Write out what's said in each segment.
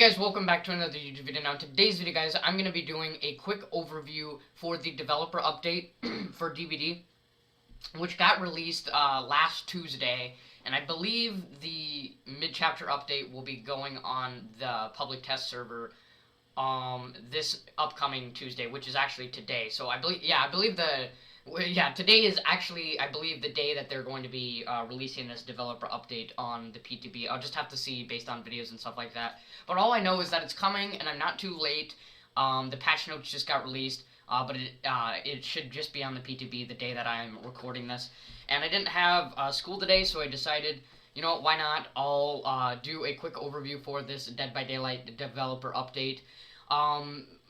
guys, welcome back to another YouTube video. Now in today's video, guys, I'm going to be doing a quick overview for the developer update for DbD, which got released last Tuesday, and I believe the mid-chapter update will be going on the public test server this upcoming Tuesday, which is actually today. So today is actually, I believe, the day that they're going to be releasing this developer update on the PTB. I'll just have to see based on videos and stuff like that. But all I know is that it's coming, and I'm not too late. The patch notes just got released, but it should just be on the PTB the day that I'm recording this. And I didn't have school today, so I decided, you know what, why not? I'll do a quick overview for this Dead by Daylight developer update.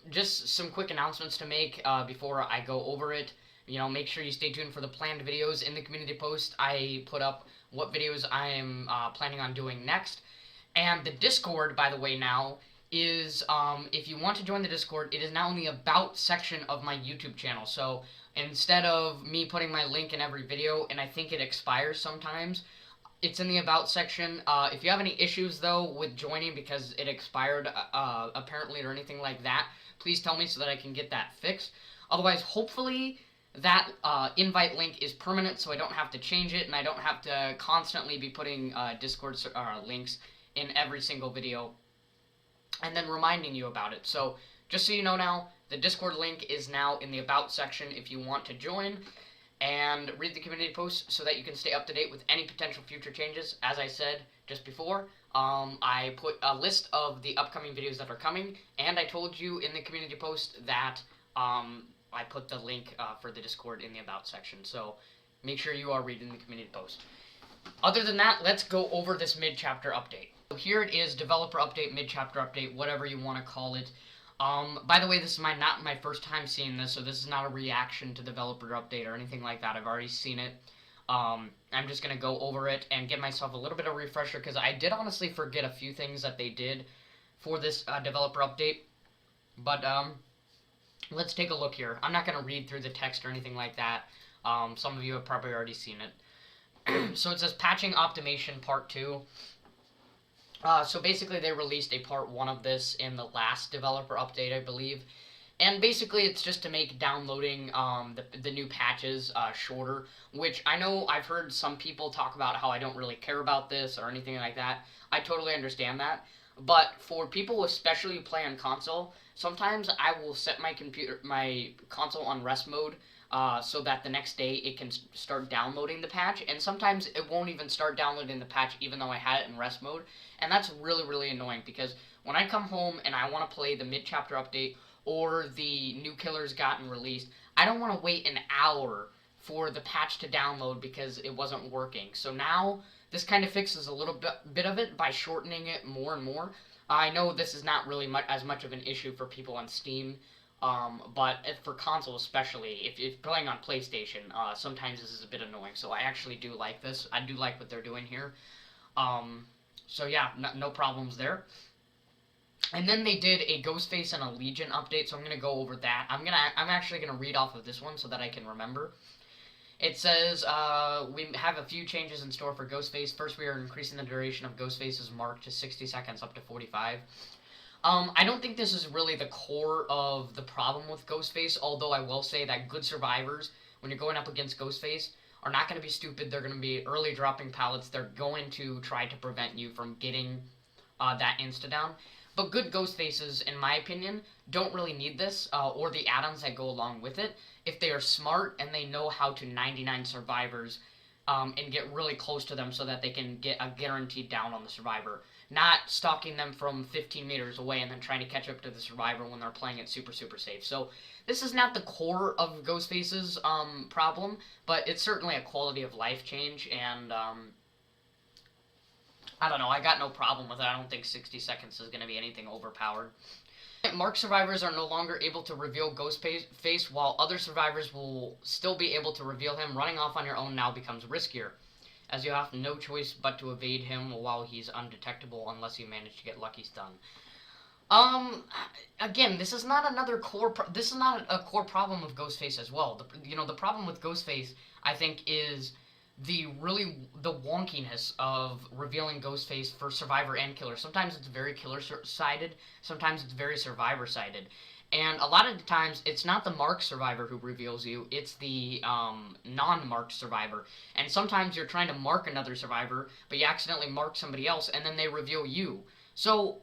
Just some quick announcements to make before I go over it. You know, make sure you stay tuned for the planned videos in the community post. I put up what videos I am planning on doing next. And the Discord, by the way, now is, if you want to join the Discord, it is now in the About section of my YouTube channel. So instead of me putting my link in every video, and I think it expires sometimes, it's in the About section. If you have any issues, though, with joining because it expired, apparently, or anything like that, please tell me so that I can get that fixed. Otherwise, hopefully, that invite link is permanent, so I don't have to change it, and I don't have to constantly be putting Discord links in every single video, and then reminding you about it. So, just so you know now, the Discord link is now in the About section if you want to join, and read the community post so that you can stay up to date with any potential future changes. As I said just before, I put a list of the upcoming videos that are coming, and I told you in the community post that I put the link for the Discord in the About section, so make sure you are reading the community post. Other than that, let's go over this mid-chapter update. So here it is, developer update, mid-chapter update, whatever you want to call it. By the way, this is not my first time seeing this, so this is not a reaction to developer update or anything like that. I've already seen it. I'm just going to go over it and give myself a little bit of a refresher, because I did honestly forget a few things that they did for this developer update. But, let's take a look here. I'm not going to read through the text or anything like that. Some of you have probably already seen it. So it says Patching Optimization Part 2. So basically they released a Part 1 of this in the last developer update, I believe. And basically it's just to make downloading the new patches shorter, which I know I've heard some people talk about how I don't really care about this or anything like that. I totally understand that. But for people especially who play on console, sometimes I will set my console on rest mode so that the next day it can start downloading the patch, and sometimes it won't even start downloading the patch even though I had it in rest mode, and that's really, really annoying, because when I come home and I want to play the mid-chapter update or the new killer's gotten released, I don't want to wait an hour for the patch to download because it wasn't working. So now this kind of fixes a little bit of it by shortening it more and more. I know this is not really as much of an issue for people on Steam, but for console especially, if you're playing on PlayStation, sometimes this is a bit annoying. So I actually do like this. I do like what they're doing here. So yeah, no problems there. And then they did a Ghostface and a Legion update, so I'm gonna go over that. I'm actually gonna read off of this one so that I can remember. It says, we have a few changes in store for Ghostface. First, we are increasing the duration of Ghostface's mark to 60 seconds up to 45. I don't think this is really the core of the problem with Ghostface, although I will say that good survivors, when you're going up against Ghostface, are not going to be stupid. They're going to be early dropping pallets. They're going to try to prevent you from getting that insta-down. But good Ghostfaces, in my opinion, don't really need this, or the add-ons that go along with it, if they are smart and they know how to 99 survivors and get really close to them so that they can get a guaranteed down on the survivor. Not stalking them from 15 meters away and then trying to catch up to the survivor when they're playing it super, super safe. So this is not the core of Ghostface's problem, but it's certainly a quality of life change, and I don't know, I got no problem with it. I don't think 60 seconds is going to be anything overpowered. Marked survivors are no longer able to reveal Ghostface, while other survivors will still be able to reveal him. Running off on your own now becomes riskier, as you have no choice but to evade him while he's undetectable unless you manage to get lucky stun. Again, this is not another core. This is not a core problem of Ghostface as well. The problem with Ghostface, I think, is the wonkiness of revealing Ghostface for Survivor and Killer. Sometimes it's very Killer sided, sometimes it's very Survivor sided. And a lot of the times, it's not the marked survivor who reveals you, it's the non-marked survivor. And sometimes you're trying to mark another survivor, but you accidentally mark somebody else, and then they reveal you. So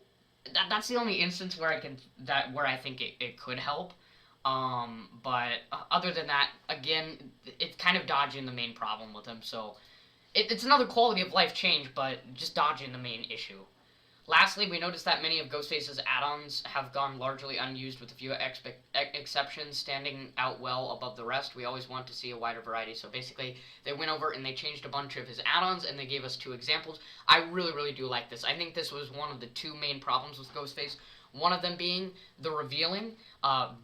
that's the only instance where I think it could help. But other than that, again, it's kind of dodging the main problem with him. So it's another quality of life change, but just dodging the main issue. Lastly, we noticed that many of Ghostface's add-ons have gone largely unused, with a few exceptions standing out well above the rest. We always want to see a wider variety, so basically they went over and they changed a bunch of his add-ons, and they gave us 2 examples. I really, really do like this. I think this was one of the 2 main problems with Ghostface. One of them being the revealing,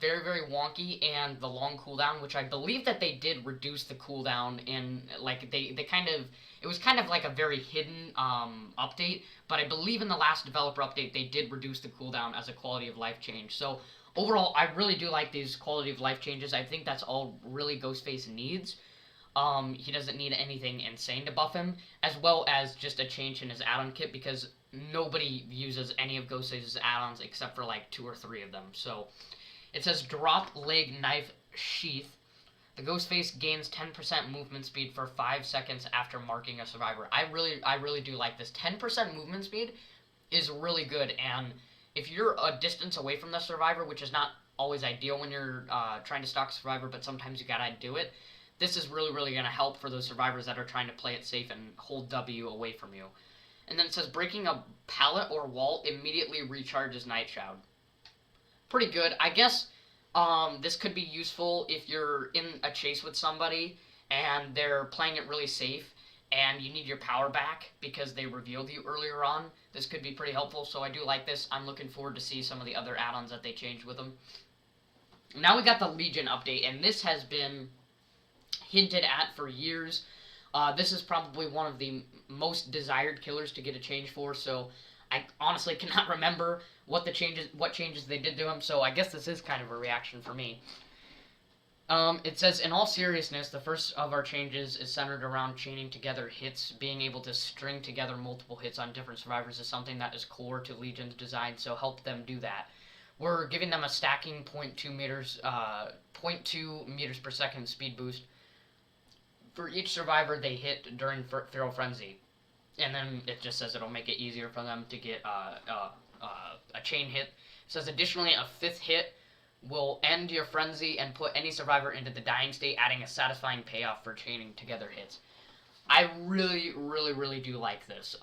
very, very wonky, and the long cooldown, which I believe that they did reduce the cooldown in, like, they kind of, it was kind of like a very hidden update, but I believe in the last developer update they did reduce the cooldown as a quality of life change. So overall, I really do like these quality of life changes. I think that's all really Ghostface needs. He doesn't need anything insane to buff him, as well as just a change in his add-on kit, because nobody uses any of Ghostface's add-ons except for like 2 or 3 of them. So it says drop leg knife sheath. The Ghostface gains 10% movement speed for 5 seconds after marking a survivor. I really do like this. 10% movement speed is really good, and if you're a distance away from the survivor, which is not always ideal when you're trying to stalk a survivor, but sometimes you gotta do it, this is really, really gonna help for those survivors that are trying to play it safe and hold W away from you. And then it says breaking a pallet or wall immediately recharges Night Shroud. Pretty good. I guess this could be useful if you're in a chase with somebody and they're playing it really safe and you need your power back because they revealed you earlier on. This could be pretty helpful, so I do like this. I'm looking forward to see some of the other add-ons that they changed with them. Now we got the Legion update, and this has been hinted at for years. This is probably one of the most desired killers to get a change for, so I honestly cannot remember what changes they did to him, so I guess this is kind of a reaction for me. It says, in all seriousness, the first of our changes is centered around chaining together hits. Being able to string together multiple hits on different survivors is something that is core to Legion's design, so help them do that. We're giving them a stacking 0.2 meters per second speed boost for each survivor they hit during Feral Frenzy. And then it just says it'll make it easier for them to get a chain hit. It says, additionally, a 5th hit will end your frenzy and put any survivor into the dying state, adding a satisfying payoff for chaining together hits. I really, really, really do like this.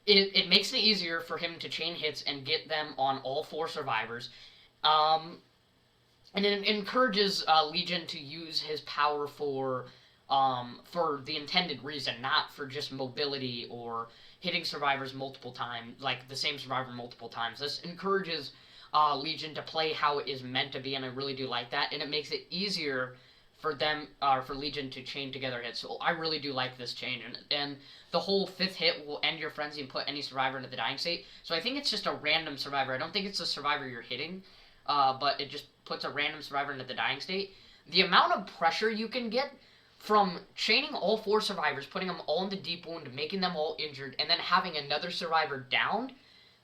It makes it easier for him to chain hits and get them on all 4 survivors. And it encourages Legion to use his power for the intended reason, not for just mobility or hitting survivors multiple times, like the same survivor multiple times. This encourages Legion to play how it is meant to be, and I really do like that. And it makes it easier for them, for Legion to chain together hits. So I really do like this change. And the whole 5th hit will end your frenzy and put any survivor into the dying state. So I think it's just a random survivor. I don't think it's a survivor you're hitting, but it just puts a random survivor into the dying state. The amount of pressure you can get from chaining all 4 survivors, putting them all in the deep wound, making them all injured, and then having another survivor downed,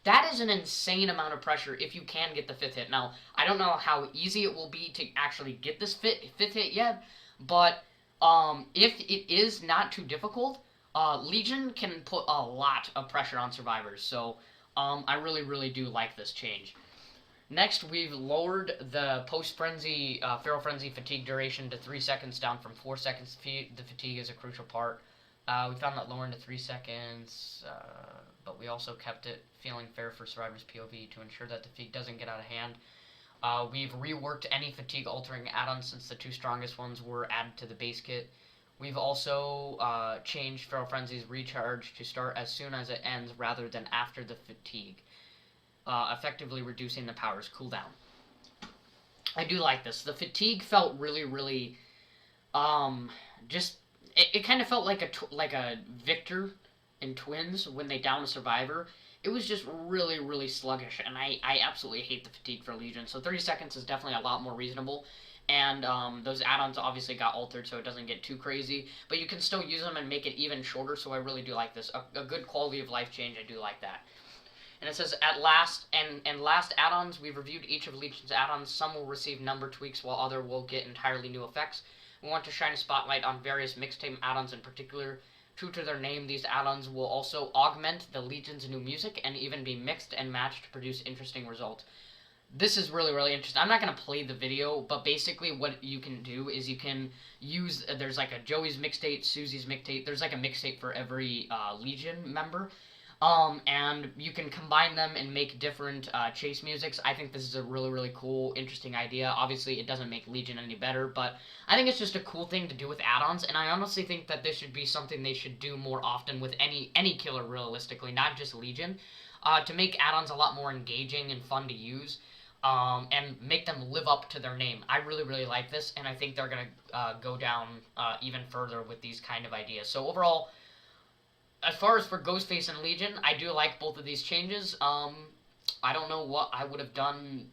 that is an insane amount of pressure if you can get the 5th hit. Now, I don't know how easy it will be to actually get this 5th hit yet, but if it is not too difficult, Legion can put a lot of pressure on survivors. So I really, really do like this change. Next, we've lowered the post-frenzy, Feral Frenzy fatigue duration to 3 seconds, down from 4 seconds. The fatigue is a crucial part. We found that lowering to 3 seconds, but we also kept it feeling fair for survivors' POV to ensure that the fatigue doesn't get out of hand. We've reworked any fatigue-altering add-ons since the 2 strongest ones were added to the base kit. We've also changed Feral Frenzy's recharge to start as soon as it ends rather than after the fatigue, effectively reducing the power's cooldown. I do like this. The fatigue felt really, really, it kind of felt like a Victor in Twins when they down a survivor. It was just really, really sluggish, and I absolutely hate the fatigue for Legion. So 30 seconds is definitely a lot more reasonable. and those add-ons obviously got altered so it doesn't get too crazy, but you can still use them and make it even shorter, so I really do like this. A good quality of life change, I do like that. And it says, at last, and last add-ons, we've reviewed each of Legion's add-ons. Some will receive number tweaks, while other will get entirely new effects. We want to shine a spotlight on various mixtape add-ons in particular. True to their name, these add-ons will also augment the Legion's new music and even be mixed and matched to produce interesting results. This is really, really interesting. I'm not going to play the video, but basically what you can do is you can use, there's like a Joey's mixtape, Susie's mixtape, there's like a mixtape for every Legion member. And you can combine them and make different chase musics. I think this is a really, really cool, interesting idea. Obviously, it doesn't make Legion any better, but I think it's just a cool thing to do with add-ons, and I honestly think that this should be something they should do more often with any killer, realistically, not just Legion, to make add-ons a lot more engaging and fun to use, and make them live up to their name. I really, really like this, and I think they're going to go down even further with these kind of ideas. So overall, as far as for Ghostface and Legion, I do like both of these changes. I don't know what I would have done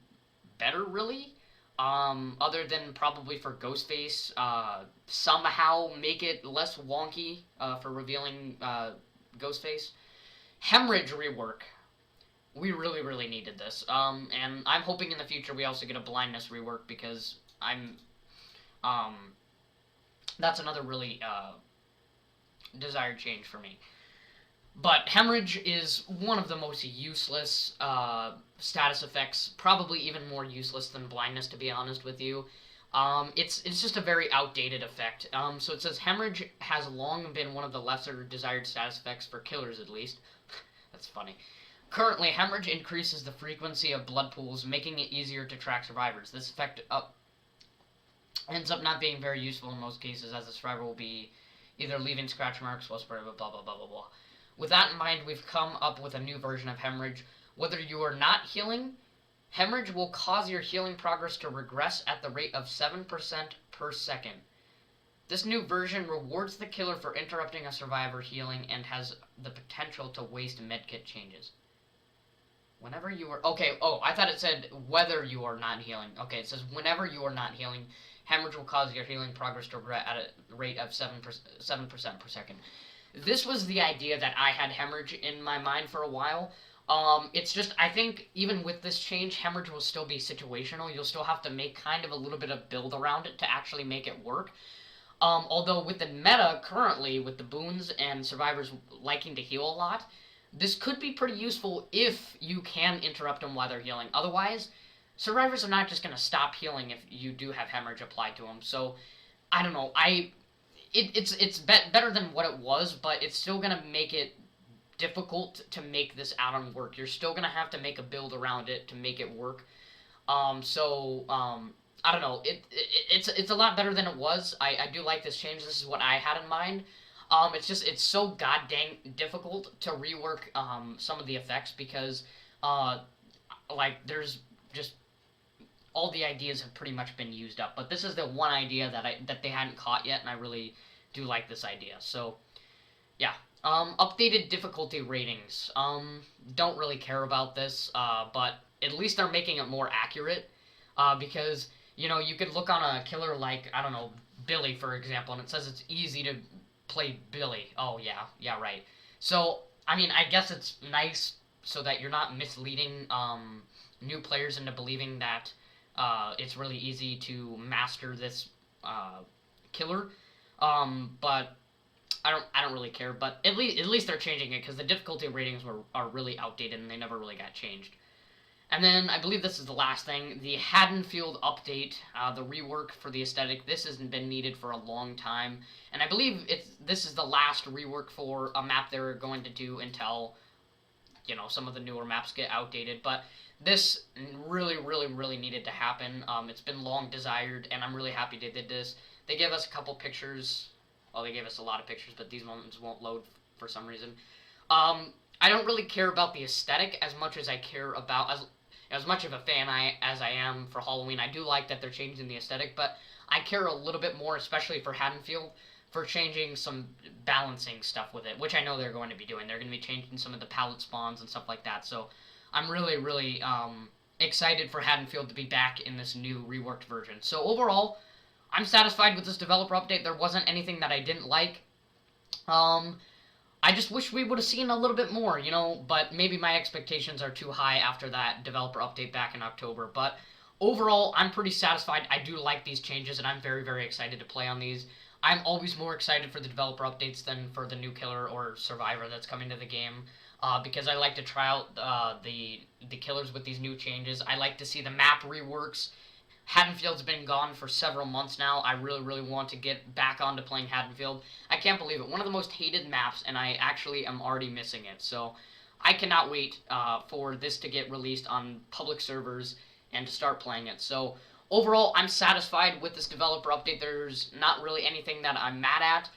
better, really. Other than probably for Ghostface, somehow make it less wonky for revealing Ghostface. Hemorrhage rework. We really, really needed this. And I'm hoping in the future we also get a blindness rework, because that's another really desired change for me. But Hemorrhage is one of the most useless status effects, probably even more useless than Blindness, to be honest with you. It's just a very outdated effect. So it says, Hemorrhage has long been one of the lesser desired status effects for killers, at least. That's funny. Currently, Hemorrhage increases the frequency of blood pools, making it easier to track survivors. This effect ends up not being very useful in most cases, as the survivor will be either leaving scratch marks, blah, blah, blah, blah, blah, blah. With that in mind, we've come up with a new version of Hemorrhage. Whether you are not healing, Hemorrhage will cause your healing progress to regress at the rate of 7% per second. This new version rewards the killer for interrupting a survivor healing and has the potential to waste medkit changes. Whenever you are... Okay, oh, I thought it said whether you are not healing. Okay, it says whenever you are not healing, Hemorrhage will cause your healing progress to regress at a rate of 7% per second. This was the idea that I had Hemorrhage in my mind for a while. It's just, I think, even with this change, Hemorrhage will still be situational. You'll still have to make kind of a little bit of build around it to actually make it work. Although with the meta currently, with the boons and survivors liking to heal a lot, this could be pretty useful if you can interrupt them while they're healing. Otherwise, survivors are not just going to stop healing if you do have Hemorrhage applied to them. So, I don't know, It's better than what it was, but it's still going to make it difficult to make this add-on work. You're still going to have to make a build around it to make it work. I don't know. It's a lot better than it was. I do like this change. This is what I had in mind. It's so god dang difficult to rework some of the effects, because there's just all the ideas have pretty much been used up. But this is the one idea that they hadn't caught yet, and I really do like this idea. So, yeah. Updated difficulty ratings. Don't really care about this, but at least they're making it more accurate. Because, you know, you could look on a killer like, I don't know, Billy, for example, and it says it's easy to play Billy. Oh, yeah, right. So, I mean, I guess it's nice so that you're not misleading new players into believing that it's really easy to master this killer, but I don't really care. But at least they're changing it, because the difficulty ratings are really outdated and they never really got changed. And then I believe this is the last thing, the Haddonfield update, the rework for the aesthetic. This hasn't been needed for a long time, and I believe this is the last rework for a map they're going to do until, you know, some of the newer maps get outdated. But this really, really, really needed to happen. It's been long desired, and I'm really happy they did this. They gave us a couple pictures. Well, they gave us a lot of pictures, but these ones won't load for some reason. I don't really care about the aesthetic as much as I care about, as much of a fan as I am for Halloween. I do like that they're changing the aesthetic, but I care a little bit more, especially for Haddonfield, for changing some balancing stuff with it, which I know they're going to be doing. They're going to be changing some of the palette spawns and stuff like that, so I'm really, really excited for Haddonfield to be back in this new reworked version. So overall, I'm satisfied with this developer update. There wasn't anything that I didn't like. I just wish we would have seen a little bit more, but maybe my expectations are too high after that developer update back in October. But overall, I'm pretty satisfied. I do like these changes, and I'm very, very excited to play on these. I'm always more excited for the developer updates than for the new killer or survivor that's coming to the game, because I like to try out the killers with these new changes. I like to see the map reworks. Haddonfield's been gone for several months now. I really, really want to get back onto playing Haddonfield. I can't believe it. One of the most hated maps, and I actually am already missing it. So I cannot wait for this to get released on public servers and to start playing it. So overall, I'm satisfied with this developer update. There's not really anything that I'm mad at.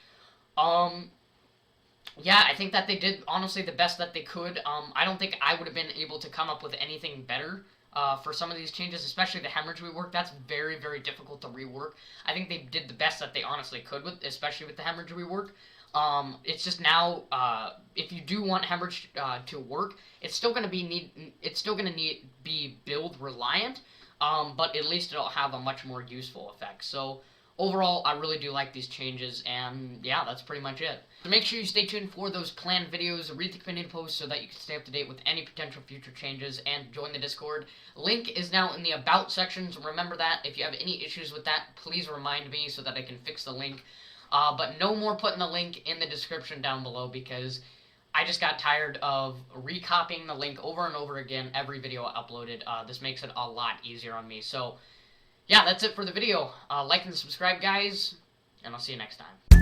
Yeah, I think that they did, honestly, the best that they could. I don't think I would have been able to come up with anything better for some of these changes, especially the hemorrhage rework. That's very, very difficult to rework. I think they did the best that they honestly could with, especially with the hemorrhage rework. It's just now, if you do want hemorrhage to work, it's still gonna be build reliant, but at least it'll have a much more useful effect. So overall, I really do like these changes, and yeah, that's pretty much it. So make sure you stay tuned for those planned videos, read the community posts so that you can stay up to date with any potential future changes, and join the Discord. Link is now in the About section, so remember that. If you have any issues with that, please remind me so that I can fix the link. But no more putting the link in the description down below, because I just got tired of recopying the link over and over again every video I uploaded. This makes it a lot easier on me. So yeah, that's it for the video. Like and subscribe, guys, and I'll see you next time.